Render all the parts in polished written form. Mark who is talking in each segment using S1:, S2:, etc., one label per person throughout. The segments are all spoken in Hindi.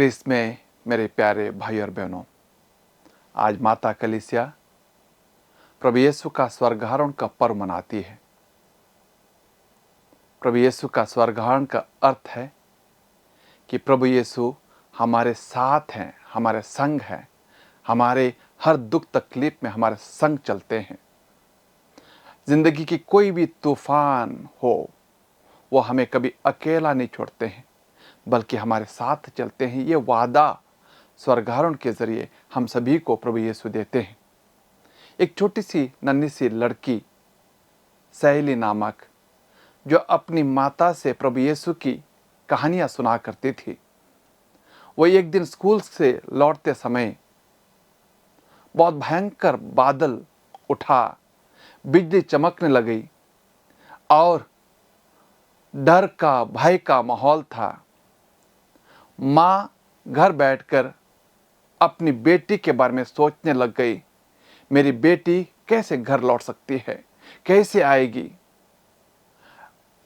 S1: क्रिस्त में मेरे प्यारे भाई और बहनों, आज माता कलीसिया प्रभु यीशु का स्वर्गारोहण का पर्व मनाती है। प्रभु यीशु का स्वर्गारोहण का अर्थ है कि प्रभु यीशु हमारे साथ हैं, हमारे संग हैं, हमारे हर दुख तकलीफ में हमारे संग चलते हैं। जिंदगी की कोई भी तूफान हो, वो हमें कभी अकेला नहीं छोड़ते हैं, बल्कि हमारे साथ चलते हैं। ये वादा स्वर्गारोहण के जरिए हम सभी को प्रभु यीशु देते हैं। एक छोटी सी नन्ही सी लड़की सहेली नामक, जो अपनी माता से प्रभु यीशु की कहानियां सुना करती थी, वो एक दिन स्कूल से लौटते समय बहुत भयंकर बादल उठा, बिजली चमकने लगी और डर का, भय का माहौल था। माँ घर बैठकर अपनी बेटी के बारे में सोचने लग गई, मेरी बेटी कैसे घर लौट सकती है, कैसे आएगी।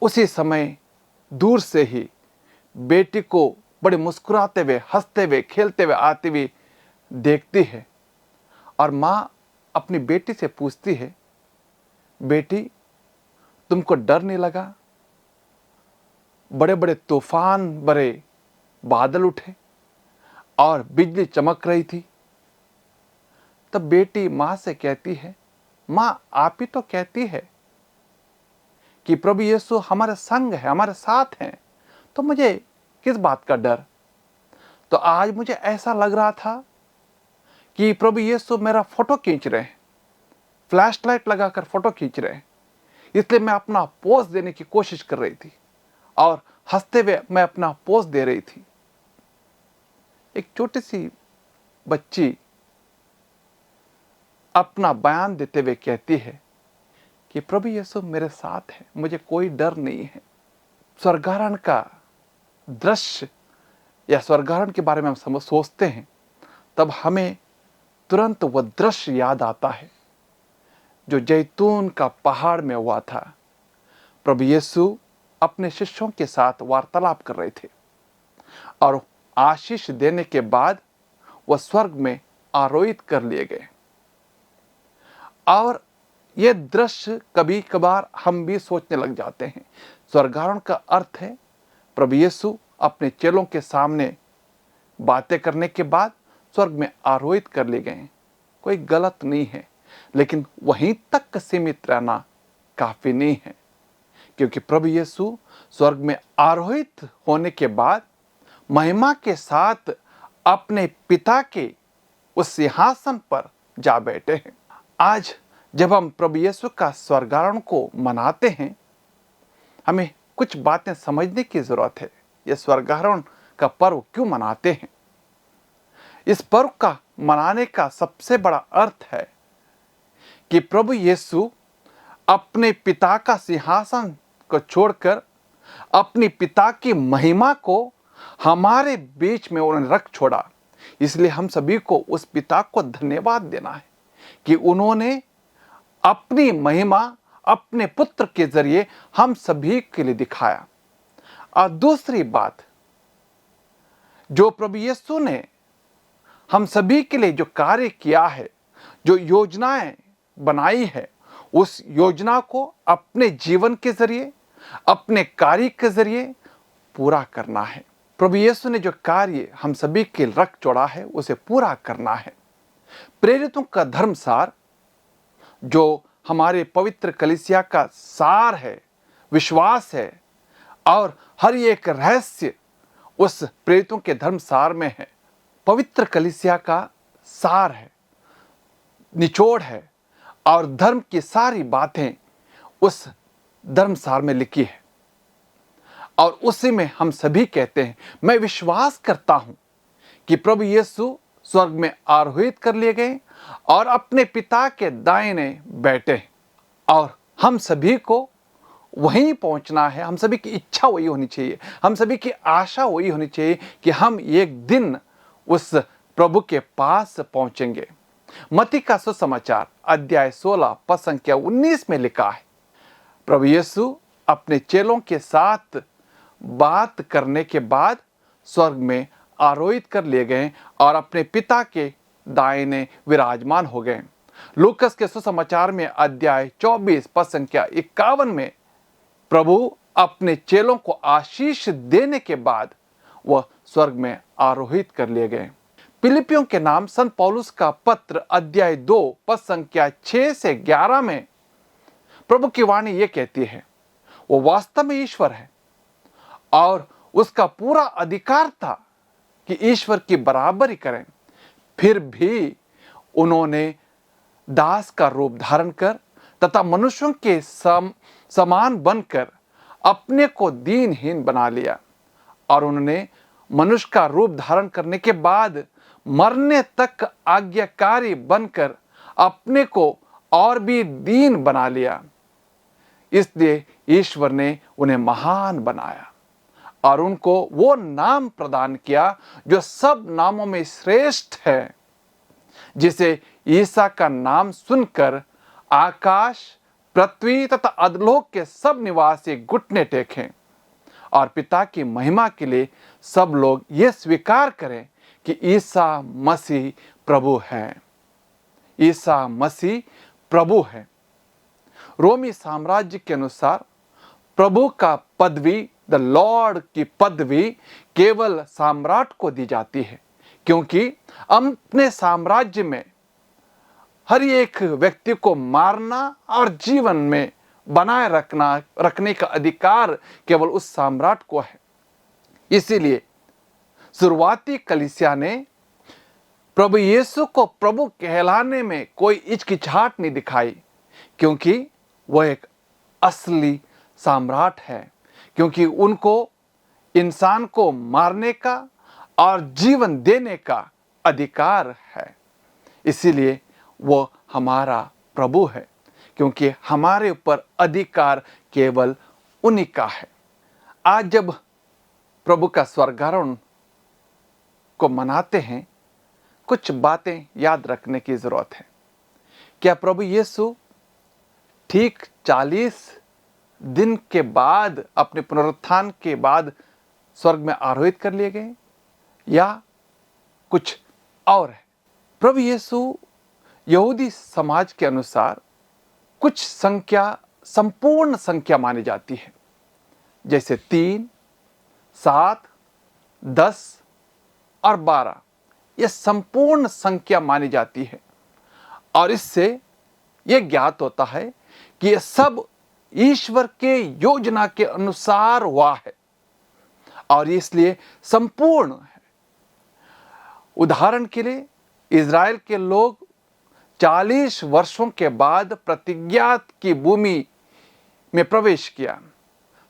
S1: उसी समय दूर से ही बेटी को बड़े मुस्कुराते हुए, हंसते हुए, खेलते हुए आती हुई देखती है और माँ अपनी बेटी से पूछती है, बेटी तुमको डर नहीं लगा? बड़े बड़े तूफान भरे बादल उठे और बिजली चमक रही थी। तब बेटी माँ से कहती है, माँ आप ही तो कहती है कि प्रभु यीशु हमारे संग है, हमारे साथ हैं, तो मुझे किस बात का डर। तो आज मुझे ऐसा लग रहा था कि प्रभु यीशु मेरा फोटो खींच रहे हैं, फ्लैश लाइट लगाकर फोटो खींच रहे हैं, इसलिए मैं अपना पोज देने की कोशिश कर रही थी और हंसते हुए मैं अपना पोज दे रही थी। एक छोटी सी बच्ची अपना बयान देते हुए कहती है कि प्रभु यीशु मेरे साथ है, मुझे कोई डर नहीं है। स्वर्गारोहण का दृश्य या स्वर्गारोहण के बारे में हम सोचते हैं, तब हमें तुरंत वह दृश्य याद आता है जो जैतून का पहाड़ में हुआ था। प्रभु यीशु अपने शिष्यों के साथ वार्तालाप कर रहे थे और आशीष देने के बाद वह स्वर्ग में आरोहित कर लिए गए। और यह दृश्य कभी कभार हम भी सोचने लग जाते हैं। स्वर्गारोहण का अर्थ है प्रभु यीशु अपने चेलों के सामने बातें करने के बाद स्वर्ग में आरोहित कर लिए गए। कोई गलत नहीं है, लेकिन वहीं तक सीमित रहना काफी नहीं है, क्योंकि प्रभु यीशु स्वर्ग में आरोहित होने के बाद महिमा के साथ अपने पिता के उस सिंहासन पर जा बैठे हैं। आज जब हम प्रभु यीशु का स्वर्गारोहण को मनाते हैं, हमें कुछ बातें समझने की जरूरत है। यह स्वर्गारोहण का पर्व क्यों मनाते हैं? इस पर्व का मनाने का सबसे बड़ा अर्थ है कि प्रभु यीशु अपने पिता का सिंहासन को छोड़कर अपनी पिता की महिमा को हमारे बीच में उन्होंने रख छोड़ा। इसलिए हम सभी को उस पिता को धन्यवाद देना है कि उन्होंने अपनी महिमा अपने पुत्र के जरिए हम सभी के लिए दिखाया। और दूसरी बात, जो प्रभु यीशु ने हम सभी के लिए जो कार्य किया है, जो योजनाएं बनाई है, उस योजना को अपने जीवन के जरिए, अपने कार्य के जरिए पूरा करना है। प्रभु यीशु ने जो कार्य हम सभी के रख छोड़ा है, उसे पूरा करना है। प्रेरितों का धर्मसार, जो हमारे पवित्र कलीसिया का सार है, विश्वास है, और हर एक रहस्य उस प्रेरितों के धर्मसार में है। पवित्र कलीसिया का सार है, निचोड़ है, और धर्म की सारी बातें उस धर्मसार में लिखी है। और उसी में हम सभी कहते हैं, मैं विश्वास करता हूं कि प्रभु यीशु स्वर्ग में आरोहित कर लिए गए और अपने पिता के दाहिने बैठे, और हम सभी को वहीं पहुंचना है। हम सभी की इच्छा वही होनी चाहिए, हम सभी की आशा वही होनी चाहिए कि हम एक दिन उस प्रभु के पास पहुंचेंगे। मत्ती का सुसमाचार अध्याय 16 पद संख्या 19 में लिखा है, प्रभु यीशु अपने चेलों के साथ बात करने के बाद स्वर्ग में आरोहित कर लिए गए और अपने पिता के दाहिने विराजमान हो गए। लूकस के सुसमाचार में अध्याय 24 पद संख्या 51 में प्रभु अपने चेलों को आशीष देने के बाद वह स्वर्ग में आरोहित कर लिए गए। फिलिपियों के नाम संत पौलुस का पत्र अध्याय 2 पद संख्या 6 से 11 में प्रभु की वाणी यह कहती है, वो वास्तव में ईश्वर है और उसका पूरा अधिकार था कि ईश्वर की बराबरी करें, फिर भी उन्होंने दास का रूप धारण कर तथा मनुष्यों के समान बनकर अपने को दीनहीन बना लिया और उन्होंने मनुष्य का रूप धारण करने के बाद मरने तक आज्ञाकारी बनकर अपने को और भी दीन बना लिया। इसलिए ईश्वर ने उन्हें महान बनाया और उनको वो नाम प्रदान किया जो सब नामों में श्रेष्ठ है, जिसे ईसा का नाम सुनकर आकाश, पृथ्वी तथा अधोलोक के सब निवासी घुटने टेकें और पिता की महिमा के लिए सब लोग ये स्वीकार करें कि ईसा मसीह प्रभु है। ईसा मसीह प्रभु है। रोमी साम्राज्य के अनुसार प्रभु का पदवी, द लॉर्ड की पदवी केवल सम्राट को दी जाती है, क्योंकि अपने साम्राज्य में हर एक व्यक्ति को मारना और जीवन में बनाए रखने का अधिकार केवल उस सम्राट को है। इसीलिए शुरुआती कलीसिया ने प्रभु यीशु को प्रभु कहलाने में कोई हिचकिचाहट नहीं दिखाई, क्योंकि वह एक असली सम्राट है, क्योंकि उनको इंसान को मारने का और जीवन देने का अधिकार है। इसीलिए वो हमारा प्रभु है, क्योंकि हमारे ऊपर अधिकार केवल उन्हीं का है। आज जब प्रभु का स्वर्गारोहण को मनाते हैं, कुछ बातें याद रखने की जरूरत है। क्या प्रभु यीशु ठीक 40 दिन के बाद, अपने पुनरुत्थान के बाद स्वर्ग में आरोहित कर लिए गए या कुछ और है? प्रभु यीशु यहूदी समाज के अनुसार कुछ संख्या संपूर्ण संख्या मानी जाती है, जैसे 3, 7, 10 और 12। यह संपूर्ण संख्या मानी जाती है और इससे यह ज्ञात होता है कि यह सब ईश्वर के योजना के अनुसार हुआ है और इसलिए संपूर्ण है। उदाहरण के लिए इज़राइल के लोग 40 वर्षों के बाद प्रतिज्ञा की भूमि में प्रवेश किया।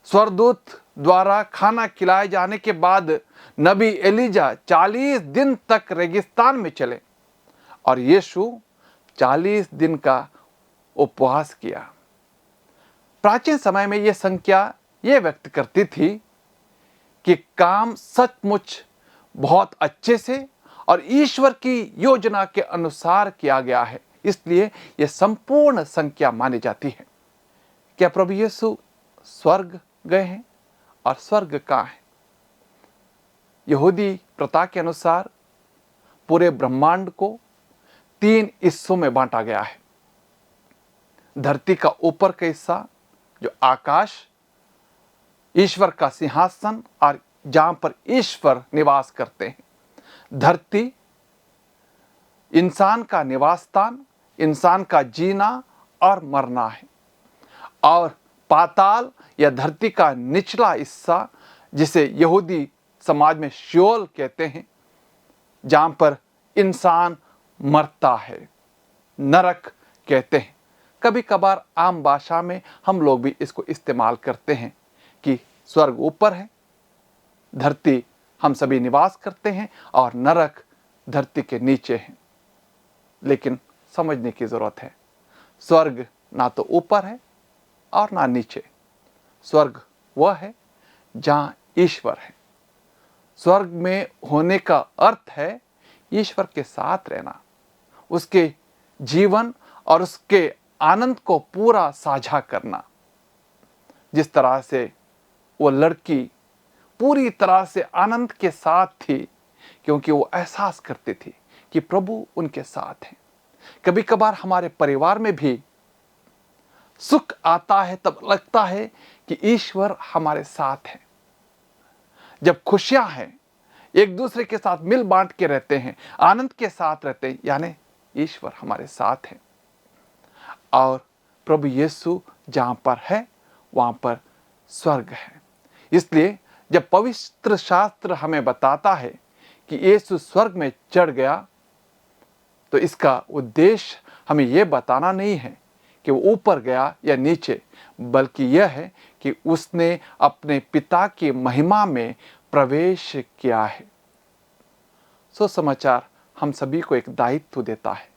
S1: स्वर्गदूत द्वारा खाना खिलाए जाने के बाद नबी एलिजा 40 दिन तक रेगिस्तान में चले और यीशु 40 दिन का उपवास किया। प्राचीन समय में यह संख्या यह व्यक्त करती थी कि काम सचमुच बहुत अच्छे से और ईश्वर की योजना के अनुसार किया गया है, इसलिए यह संपूर्ण संख्या मानी जाती है। क्या प्रभु यीशु स्वर्ग गए हैं और स्वर्ग कहाँ है? यहूदी प्रथा के अनुसार पूरे ब्रह्मांड को 3 हिस्सों में बांटा गया है। धरती का ऊपर का हिस्सा जो आकाश, ईश्वर का सिंहासन और जहां पर ईश्वर निवास करते हैं। धरती इंसान का निवास स्थान, इंसान का जीना और मरना है। और पाताल या धरती का निचला हिस्सा, जिसे यहूदी समाज में शियोल कहते हैं, जहां पर इंसान मरता है, नरक कहते हैं। कभी कभार आम भाषा में हम लोग भी इसको इस्तेमाल करते हैं कि स्वर्ग ऊपर है, धरती हम सभी निवास करते हैं और नरक धरती के नीचे है। लेकिन समझने की जरूरत है, स्वर्ग ना तो ऊपर है और ना नीचे। स्वर्ग वह है जहां ईश्वर है। स्वर्ग में होने का अर्थ है ईश्वर के साथ रहना, उसके जीवन और उसके आनंद को पूरा साझा करना। जिस तरह से वो लड़की पूरी तरह से आनंद के साथ थी, क्योंकि वो एहसास करते थे कि प्रभु उनके साथ हैं। कभी कभार हमारे परिवार में भी सुख आता है तब लगता है कि ईश्वर हमारे साथ है। जब खुशियां हैं, एक दूसरे के साथ मिल बांट के रहते हैं, आनंद के साथ रहते हैं, यानी ईश्वर हमारे साथ है। और प्रभु यीशु जहां पर है वहां पर स्वर्ग है। इसलिए जब पवित्र शास्त्र हमें बताता है कि यीशु स्वर्ग में चढ़ गया, तो इसका उद्देश्य हमें यह बताना नहीं है कि वो ऊपर गया या नीचे, बल्कि यह है कि उसने अपने पिता की महिमा में प्रवेश किया है। सुसमाचार हम सभी को एक दायित्व देता है,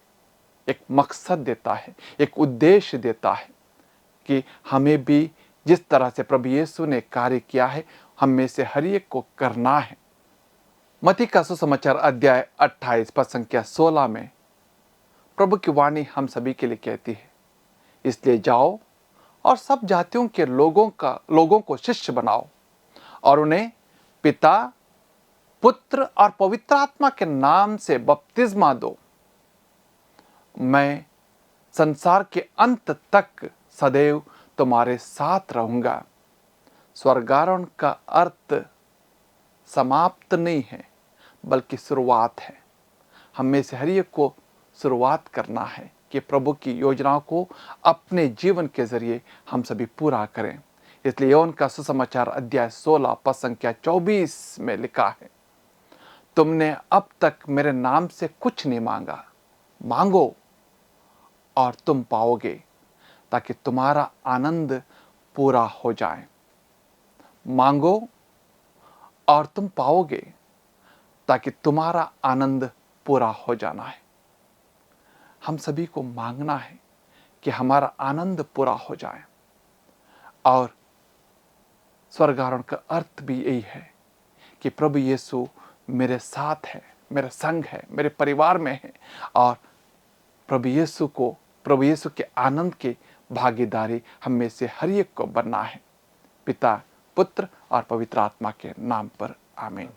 S1: एक मकसद देता है, एक उद्देश्य देता है कि हमें भी जिस तरह से प्रभु यीशु ने कार्य किया है, हम में से हर एक को करना है। मत्ती का सुसमाचार अध्याय 28 पद संख्या 16 में प्रभु की वाणी हम सभी के लिए कहती है, इसलिए जाओ और सब जातियों के लोगों को शिष्य बनाओ और उन्हें पिता, पुत्र और पवित्र आत्मा के नाम से बपतिस्मा दो। मैं संसार के अंत तक सदैव तुम्हारे साथ रहूंगा। स्वर्गारोहण का अर्थ समाप्त नहीं है, बल्कि शुरुआत है। हम में से हर एक को शुरुआत करना है कि प्रभु की योजनाओं को अपने जीवन के जरिए हम सभी पूरा करें। इसलिए यूहन्ना का सुसमाचार अध्याय 16 पद संख्या 24 में लिखा है, तुमने अब तक मेरे नाम से कुछ नहीं मांगा, मांगो और तुम पाओगे, ताकि तुम्हारा आनंद पूरा हो जाए। मांगो और तुम पाओगे, ताकि तुम्हारा आनंद पूरा हो जाना है। हम सभी को मांगना है कि हमारा आनंद पूरा हो जाए। और स्वर्गारोहण का अर्थ भी यही है कि प्रभु यीशु मेरे साथ है, मेरे संग है, मेरे परिवार में है, और प्रभु यीशु के आनंद के भागीदारी हम में से हर एक को बनना है। पिता, पुत्र और पवित्र आत्मा के नाम पर आमीन।